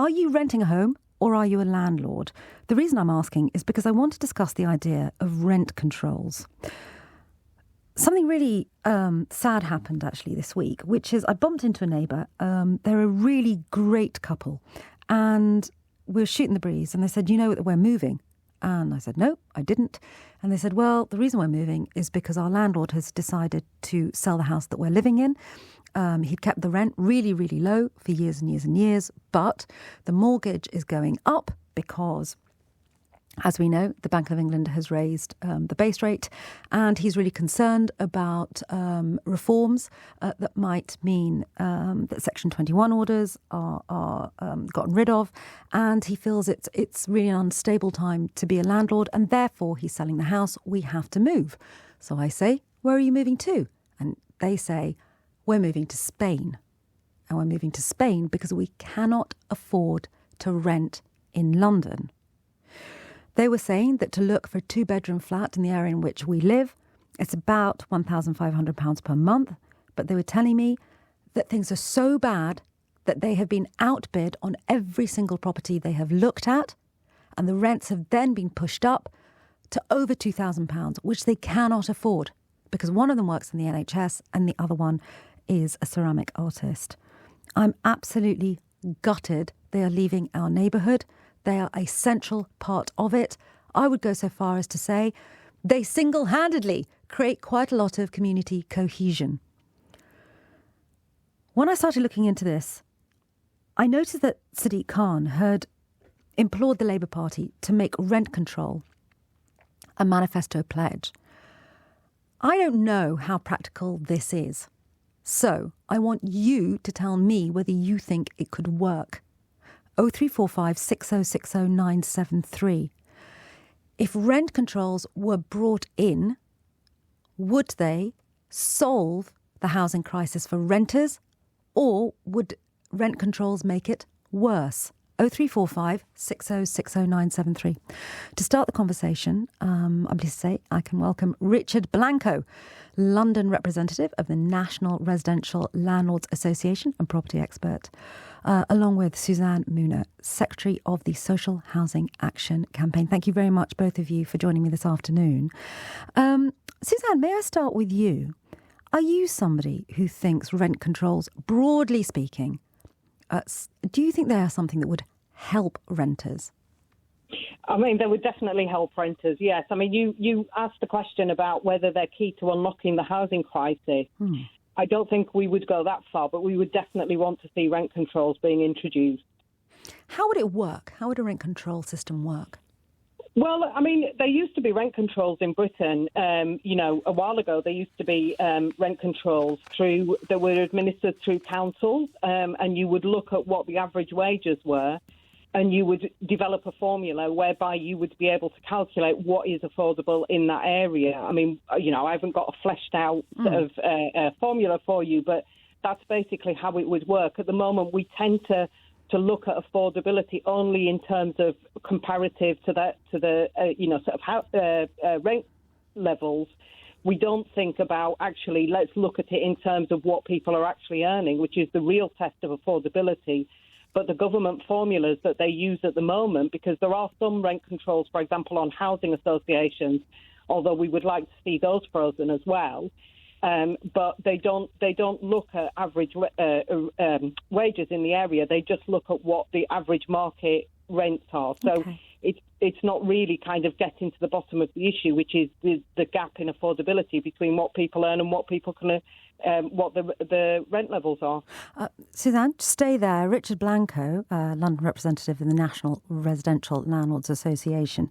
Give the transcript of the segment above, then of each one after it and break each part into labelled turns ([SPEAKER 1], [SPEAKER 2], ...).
[SPEAKER 1] Are you renting a home or are you a landlord? The reason I'm asking is because I want to discuss the idea of rent controls. Something really sad happened actually this week, which is I bumped into a neighbour. They're a really great couple and we were shooting the breeze and they said, you know that we're moving. And I said, no, I didn't. And they said, well, the reason we're moving is because our landlord has decided to sell the house that we're living in. He'd kept the rent really, really low for years and years and years. But the mortgage is going up because, as we know, the Bank of England has raised the base rate. And he's really concerned about reforms that might mean that Section 21 orders are gotten rid of. And he feels it's really an unstable time to be a landlord. And therefore, he's selling the house. We have to move. So I say, where are you moving to? And they say, we're moving to Spain. And we're moving to Spain because we cannot afford to rent in London. They were saying that to look for a 2-bedroom flat in the area in which we live, it's about £1,500 per month. But they were telling me that things are so bad that they have been outbid on every single property they have looked at. And the rents have then been pushed up to over £2,000, which they cannot afford because one of them works in the NHS and the other one is a ceramic artist. I'm absolutely gutted they are leaving our neighbourhood. They are a central part of it. I would go so far as to say they single-handedly create quite a lot of community cohesion. When I started looking into this, I noticed that Sadiq Khan had implored the Labour Party to make rent control a manifesto pledge. I don't know how practical this is. So I want you to tell me whether you think it could work. 0345 6060 973. If rent controls were brought in, would they solve the housing crisis for renters or would rent controls make it worse? 0345 6060 973. To start the conversation, I'm pleased to say I can welcome Richard Blanco, London representative of the National Residential Landlords Association and property expert, along with Suzanne Mooner, Secretary of the Social Housing Action Campaign. Thank you very much, both of you, for joining me this afternoon. Suzanne, may I start with you? Are you somebody who thinks rent controls, broadly speaking, do you think they are something that would help renters?
[SPEAKER 2] I mean, they would definitely help renters, yes. I mean, you asked the question about whether they're key to unlocking the housing crisis. I don't think we would go that far, but we would definitely want to see rent controls being introduced.
[SPEAKER 1] How would it work? How would a rent control system work?
[SPEAKER 2] Well, I mean, there used to be rent controls in Britain. A while ago, there used to be rent controls that were administered through councils, and you would look at what the average wages were, and you would develop a formula whereby you would be able to calculate what is affordable in that area. I mean, I haven't got a fleshed out sort of formula for you, but that's basically how it would work. At the moment, we tend to look at affordability only in terms of comparative to the rent levels. We don't think about actually, let's look at it in terms of what people are actually earning, which is the real test of affordability. But the government formulas that they use at the moment, because there are some rent controls, for example, on housing associations, although we would like to see those frozen as well. But they don't look at average wages in the area. They just look at what the average market rents are. So it's not really kind of getting to the bottom of the issue, which is the gap in affordability between what people earn and what people can, what the rent levels are.
[SPEAKER 1] Suzanne, stay there. Richard Blanco, London representative of the National Residential Landlords Association.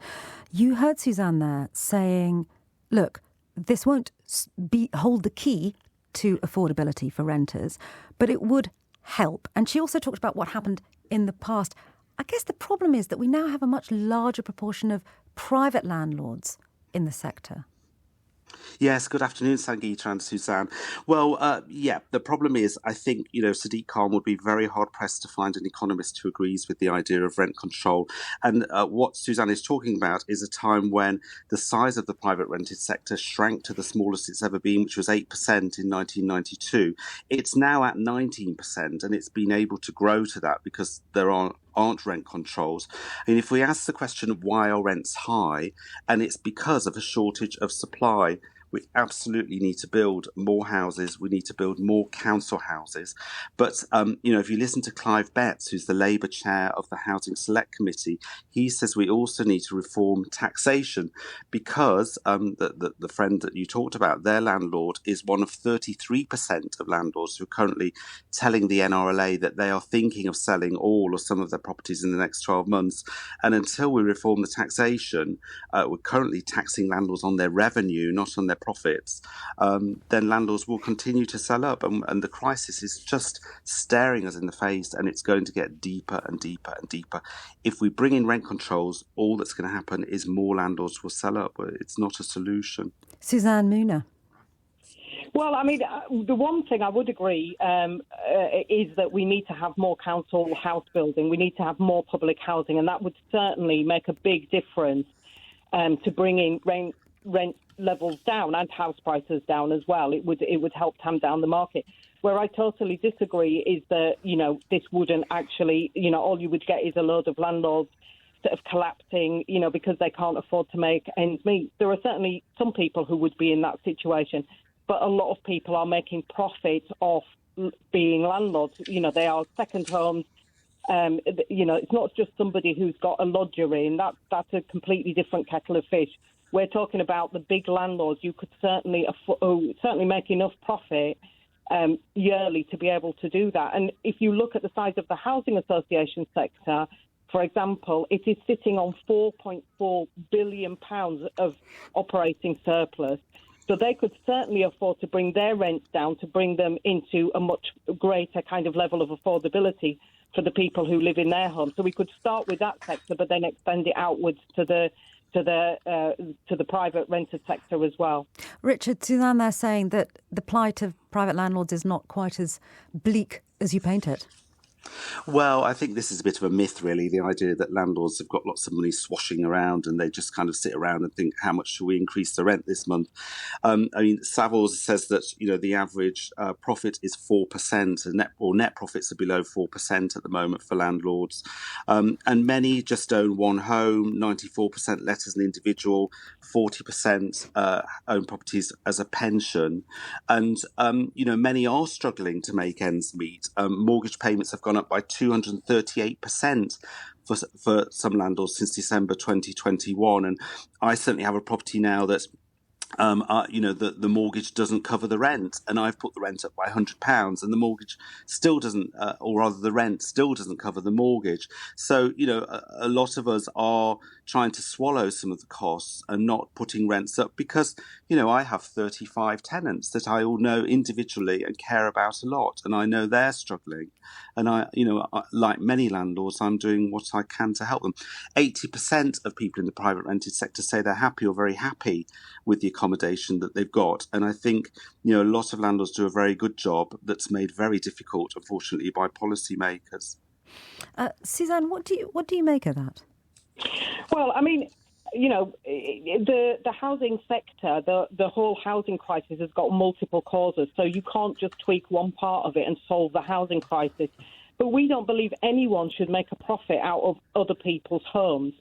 [SPEAKER 1] You heard Suzanne there saying, look, this won't hold the key to affordability for renters, but it would help. And she also talked about what happened in the past. I guess the problem is that we now have a much larger proportion of private landlords in the sector.
[SPEAKER 3] Yes, good afternoon, Sangeeta and Suzanne. Well, the problem is, I think, Sadiq Khan would be very hard-pressed to find an economist who agrees with the idea of rent control. And what Suzanne is talking about is a time when the size of the private rented sector shrank to the smallest it's ever been, which was 8% in 1992. It's now at 19%, and it's been able to grow to that because there are aren't rent controls. And if we ask the question, why are rents high? And it's because of a shortage of supply. We absolutely need to build more houses. We need to build more council houses. But, if you listen to Clive Betts, who's the Labour chair of the Housing Select Committee, he says we also need to reform taxation because the friend that you talked about, their landlord, is one of 33% of landlords who are currently telling the NRLA that they are thinking of selling all or some of their properties in the next 12 months. And until we reform the taxation, we're currently taxing landlords on their revenue, not on their profits, then landlords will continue to sell up, and the crisis is just staring us in the face, and it's going to get deeper and deeper and deeper. If we bring in rent controls, all that's going to happen is more landlords will sell up. It's not a solution.
[SPEAKER 1] Suzanne Mooner.
[SPEAKER 2] Well, I mean, the one thing I would agree is that we need to have more council house building. We need to have more public housing, and that would certainly make a big difference to bringing rent levels down and house prices down as well. It would help tamp down the market. Where I totally disagree is that, this wouldn't actually, all you would get is a load of landlords sort of collapsing, because they can't afford to make ends meet. There are certainly some people who would be in that situation, but a lot of people are making profit off being landlords. They are second homes. It's not just somebody who's got a lodger in. That's a completely different kettle of fish. We're talking about the big landlords. You could certainly make enough profit yearly to be able to do that. And if you look at the size of the housing association sector, for example, it is sitting on £4.4 billion of operating surplus. So they could certainly afford to bring their rents down to bring them into a much greater kind of level of affordability for the people who live in their homes. So we could start with that sector, but then extend it outwards to the private rented sector as well.
[SPEAKER 1] Richard, Suzanne, they're saying that the plight of private landlords is not quite as bleak as you paint it.
[SPEAKER 3] Well, I think this is a bit of a myth, really, the idea that landlords have got lots of money swashing around and they just kind of sit around and think, how much should we increase the rent this month? Savills says that, the average profit is 4%, and net profits are below 4% at the moment for landlords. And many just own one home, 94% let as an individual, 40% own properties as a pension. And, many are struggling to make ends meet. Mortgage payments have gone up by 238% for some landlords since December 2021. And I certainly have a property now that's the mortgage doesn't cover the rent, and I've put the rent up by £100, and the mortgage still doesn't, or rather the rent still doesn't cover the mortgage. So, a lot of us are trying to swallow some of the costs and not putting rents up because, I have 35 tenants that I all know individually and care about a lot, and I know they're struggling. And like many landlords, I'm doing what I can to help them. 80% of people in the private rented sector say they're happy or very happy with the accommodation that they've got. And I think, a lot of landlords do a very good job that's made very difficult, unfortunately, by policymakers.
[SPEAKER 1] Suzanne, what do you make of that?
[SPEAKER 2] Well, I mean, the housing sector, the whole housing crisis has got multiple causes. So you can't just tweak one part of it and solve the housing crisis. But we don't believe anyone should make a profit out of other people's homes.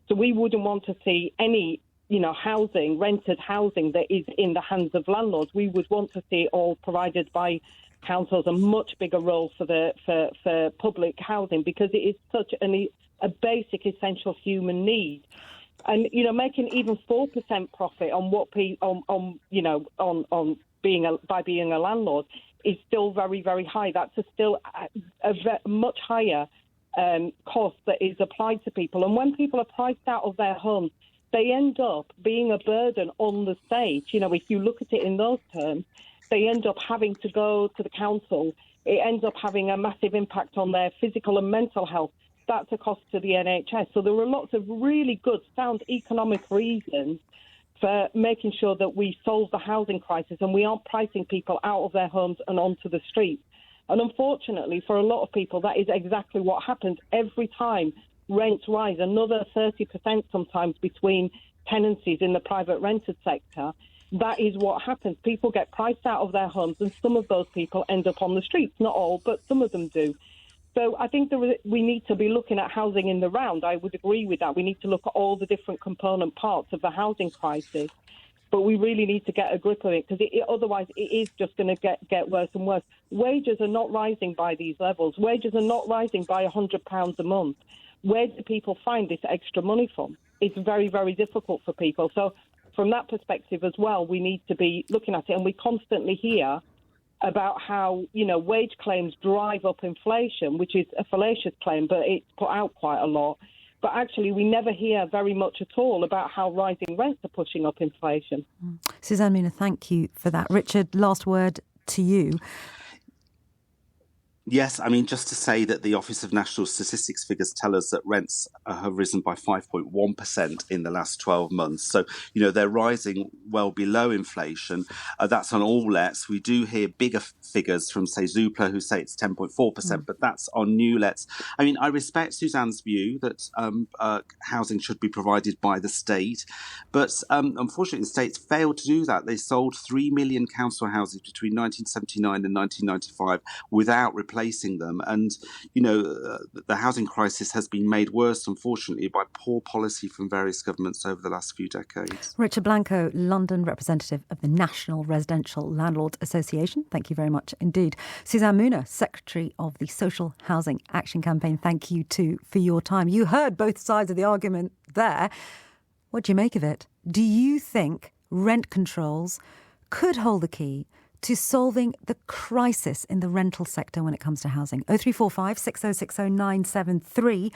[SPEAKER 2] So we wouldn't want to see any, rented housing that is in the hands of landlords. We would want to see it all provided by councils, a much bigger role for public housing, because it is such a basic, essential human need. And making even 4% profit on by being a landlord is still very, very high. That's still a much higher cost that is applied to people. And when people are priced out of their homes, they end up being a burden on the state. If you look at it in those terms, they end up having to go to the council. It ends up having a massive impact on their physical and mental health. That's a cost to the NHS. So there are lots of really good, sound economic reasons for making sure that we solve the housing crisis and we aren't pricing people out of their homes and onto the streets. And unfortunately, for a lot of people, that is exactly what happens every time rents rise, another 30% sometimes between tenancies in the private rented sector. That is what happens. People get priced out of their homes, and some of those people end up on the streets. Not all, but some of them do. So I think we need to be looking at housing in the round. I would agree with that. We need to look at all the different component parts of the housing crisis. But we really need to get a grip of it, because otherwise it is just going to get worse and worse. Wages are not rising by these levels. Wages are not rising by £100 a month. Where do people find this extra money from? It's very, very difficult for people. So from that perspective as well, we need to be looking at it. And we constantly hear about how, wage claims drive up inflation, which is a fallacious claim, but it's put out quite a lot. But actually, we never hear very much at all about how rising rents are pushing up inflation.
[SPEAKER 1] Suzanne Mooner, thank you for that. Richard, last word to you.
[SPEAKER 3] Yes, I mean, just to say that the Office of National Statistics figures tell us that rents have risen by 5.1% in the last 12 months. So, they're rising well below inflation. That's on all lets. We do hear bigger figures from, say, Zoopla, who say it's 10.4%, but that's on new lets. I mean, I respect Suzanne's view that housing should be provided by the state, but unfortunately, the states failed to do that. They sold 3 million council houses between 1979 and 1995 without replacing them. And, the housing crisis has been made worse, unfortunately, by poor policy from various governments over the last few decades.
[SPEAKER 1] Richard Blanco, London representative of the National Residential Landlords Association. Thank you very much indeed. Suzanne Mooner, Secretary of the Social Housing Action Campaign. Thank you too for your time. You heard both sides of the argument there. What do you make of it? Do you think rent controls could hold the key to solving the crisis in the rental sector when it comes to housing? 0345 6060 973.